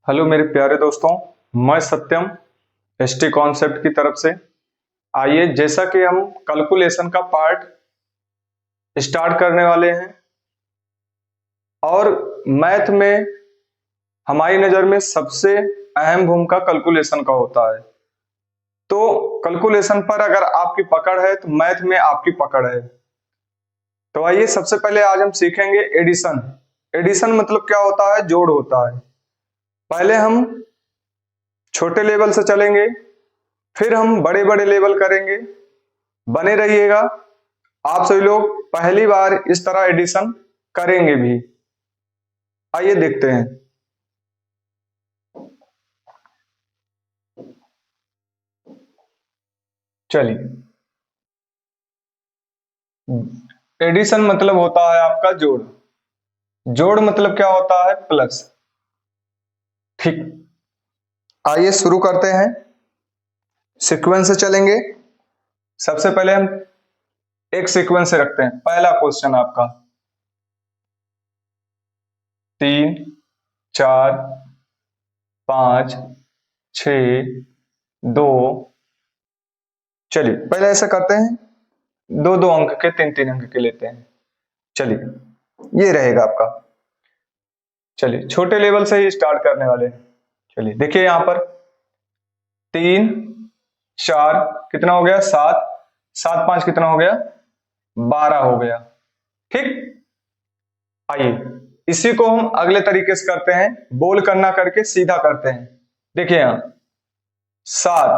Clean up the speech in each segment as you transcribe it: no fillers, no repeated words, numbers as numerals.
Hello मेरे प्यारे दोस्तों, मैं सत्यम एसटी कॉन्सेप्ट की तरफ से। आइए, जैसा कि हम कैलकुलेशन का पार्ट स्टार्ट करने वाले हैं और मैथ में हमारी नज़र में सबसे अहम भूमिका कैलकुलेशन का होता है। तो कैलकुलेशन पर अगर आपकी पकड़ है तो मैथ में आपकी पकड़ है। तो आइए, सबसे पहले आज हम सीखेंगे एडिशन। एडिशन मतलब क्या होता है? जोड़ होता है। पहले हम छोटे लेवल से चलेंगे, फिर हम बड़े बड़े लेवल करेंगे। बने रहिएगा। आप सभी लोग पहली बार इस तरह एडिशन करेंगे भी। आइए देखते हैं। चलिए, एडिशन मतलब होता है आपका जोड़। जोड़ मतलब क्या होता है? प्लस। ठीक, आइए शुरू करते हैं। सीक्वेंस से चलेंगे। सबसे पहले हम एक सीक्वेंस से रखते हैं। पहला क्वेश्चन आपका 3, 4, 5, 6, 2। चलिए पहले ऐसा करते हैं, दो दो अंक के, तीन तीन अंक के लेते हैं। चलिए, ये रहेगा आपका। चलिए छोटे लेवल से ही स्टार्ट करने वाले हैं। चलिए देखिए यहां पर 3, 4 कितना हो गया? 7, 7 5 कितना हो गया? 12 हो गया। ठीक, आइए इसी को हम अगले तरीके से करते हैं, बोल करना करके सीधा करते हैं। देखिए यहां 7,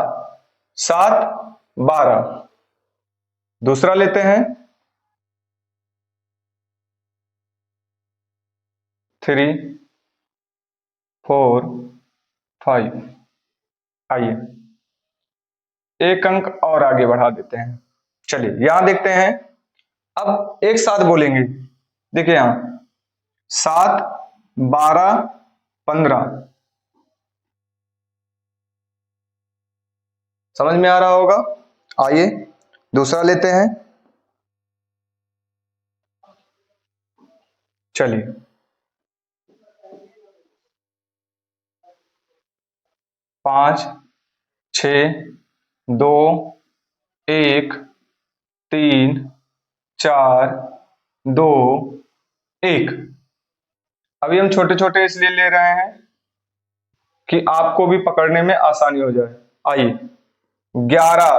7, 12। दूसरा लेते हैं 3, 4, 5। आइए एक अंक और आगे बढ़ा देते हैं। चलिए यहां देखते हैं, अब एक साथ बोलेंगे। देखिए यहां 7, 12, 15। समझ में आ रहा होगा। आइए दूसरा लेते हैं। चलिए 5, 6, 2, 1, 3, 4, 2, 1। अभी हम छोटे छोटे इसलिए ले रहे हैं कि आपको भी पकड़ने में आसानी हो जाए। आइए 11,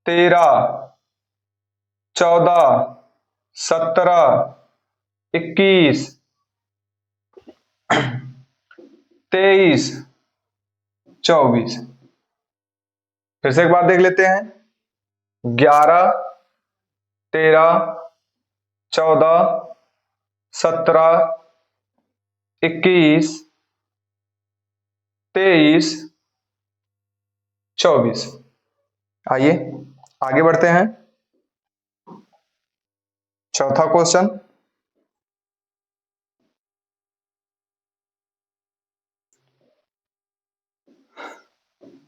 13, 14, 17, 21, 23, 24। फिर से एक बार देख लेते हैं। 11, 13, 14, 17, 21, 23, 24। आइए आगे बढ़ते हैं। चौथा क्वेश्चन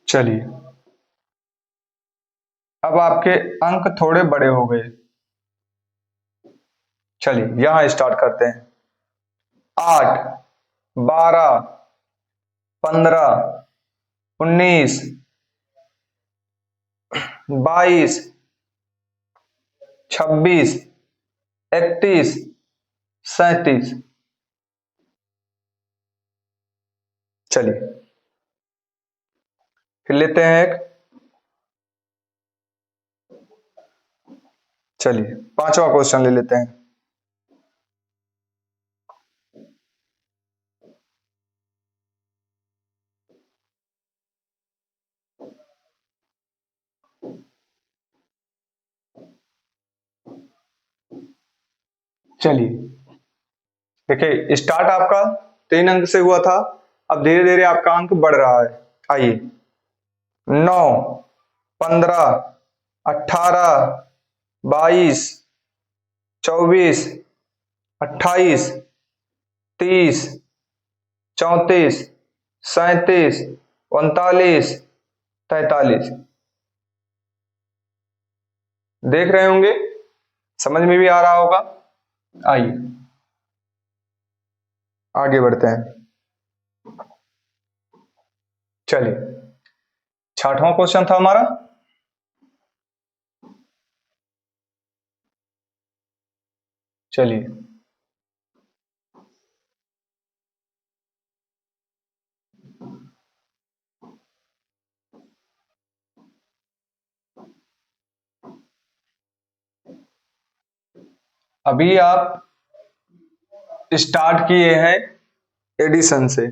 चलिए, अब आपके अंक थोड़े बड़े हो गए। चलिए यहां स्टार्ट करते हैं। 8, 12, 15, 19, 22, 26, 31, 37। चलिए फिर लेते हैं एक। चलिए पांचवा क्वेश्चन ले लेते हैं। चलिए देखिए, स्टार्ट आपका 3 अंक से हुआ था, अब धीरे धीरे आपका अंक बढ़ रहा है। आइए 9, 15, 18, 22, 24, 28, 30, 34, 37, 39, 43। देख रहे होंगे, समझ में भी आ रहा होगा। आइए आगे बढ़ते हैं। चलिए 60वां क्वेश्चन था हमारा। चलिए अभी आप स्टार्ट किए हैं एडिशन से,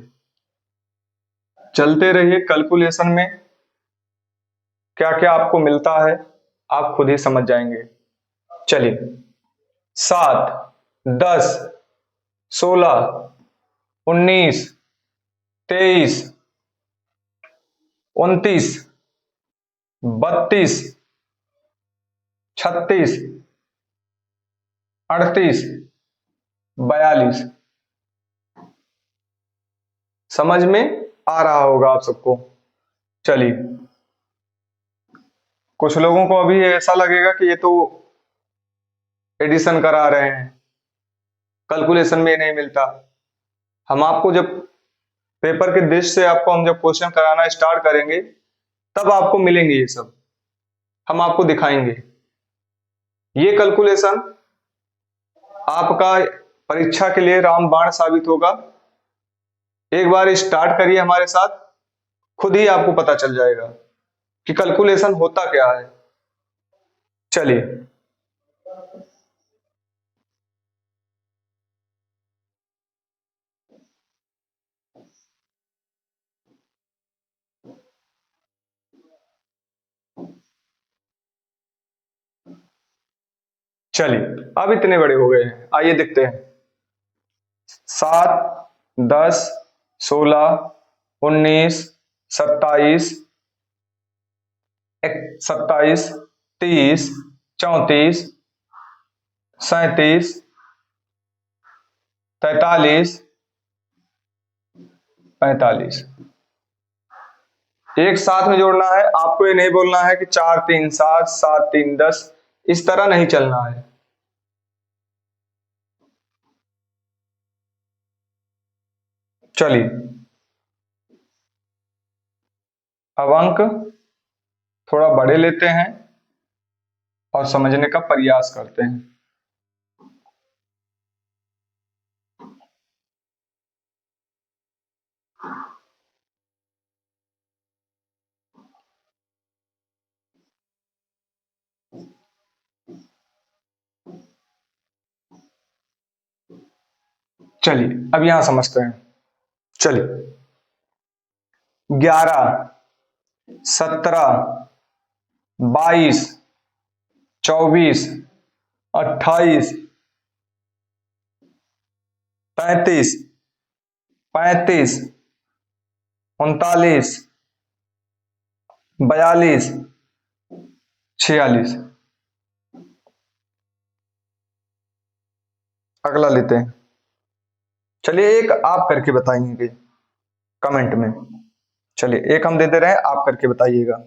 चलते रहिए कैलकुलेशन में क्या क्या आपको मिलता है आप खुद ही समझ जाएंगे। चलिए 7, 10, 16, 19, 23, 29, 32, 36, 38, 42। समझ में आ रहा होगा आप सबको। चलिए कुछ लोगों को अभी ऐसा लगेगा कि ये तो एडिशन करा रहे हैं, कैलकुलेशन में नहीं मिलता। हम आपको जब पेपर के दृष्टि से आपको हम जब क्वेश्चन कराना स्टार्ट करेंगे तब आपको मिलेंगे ये सब, हम आपको दिखाएंगे। ये कैलकुलेशन आपका परीक्षा के लिए रामबाण साबित होगा। एक बार स्टार्ट करिए हमारे साथ, खुद ही आपको पता चल जाएगा कि कैलकुलेशन होता क्या है। चलिए चलिए अब इतने बड़े हो गए हैं, आइए देखते हैं। 7, 10, 16, 19, 27, 27, 30, 34, 37, 43, 45। एक साथ में जोड़ना है आपको, ये नहीं बोलना है कि 4 3 7 7 3 10, इस तरह नहीं चलना है। चलिए अब अंक थोड़ा बड़े लेते हैं और समझने का प्रयास करते हैं। चलिए अब यहां समझते हैं। चलिए 11, 17, 22, 24, 28, 33, 35, 39, 42, 46। अगला लेते हैं। चलिए एक आप करके बताएंगे कमेंट में। चलिए एक हम दे दे रहे हैं, आप करके बताइएगा।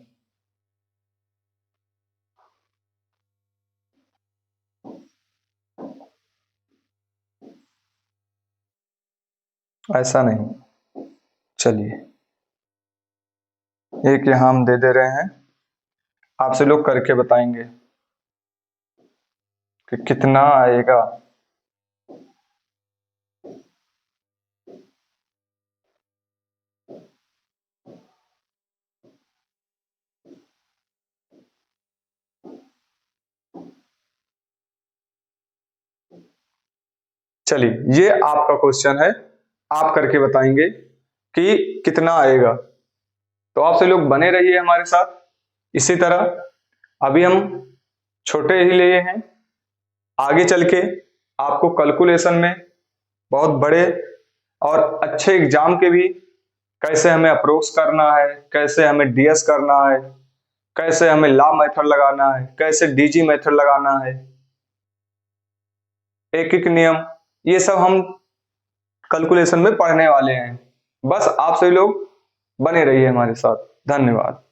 ऐसा नहीं, चलिए एक यहां हम दे दे रहे हैं, आपसे लोग करके बताएंगे कि कितना आएगा। चलिए ये आपका क्वेश्चन है, आप करके बताएंगे कि कितना आएगा। तो आपसे लोग बने रहिए हमारे साथ इसी तरह। अभी हम छोटे ही लिए हैं, आगे चल के आपको कैलकुलेशन में बहुत बड़े और अच्छे एग्जाम के भी कैसे हमें अप्रोच करना है, कैसे हमें डीएस करना है, कैसे हमें लॉ मेथड लगाना है, कैसे डीजी मेथड लगाना है, एक एक नियम, ये सब हम कैलकुलेशन में पढ़ने वाले हैं। बस आप सभी लोग बने रहिए हमारे साथ। धन्यवाद।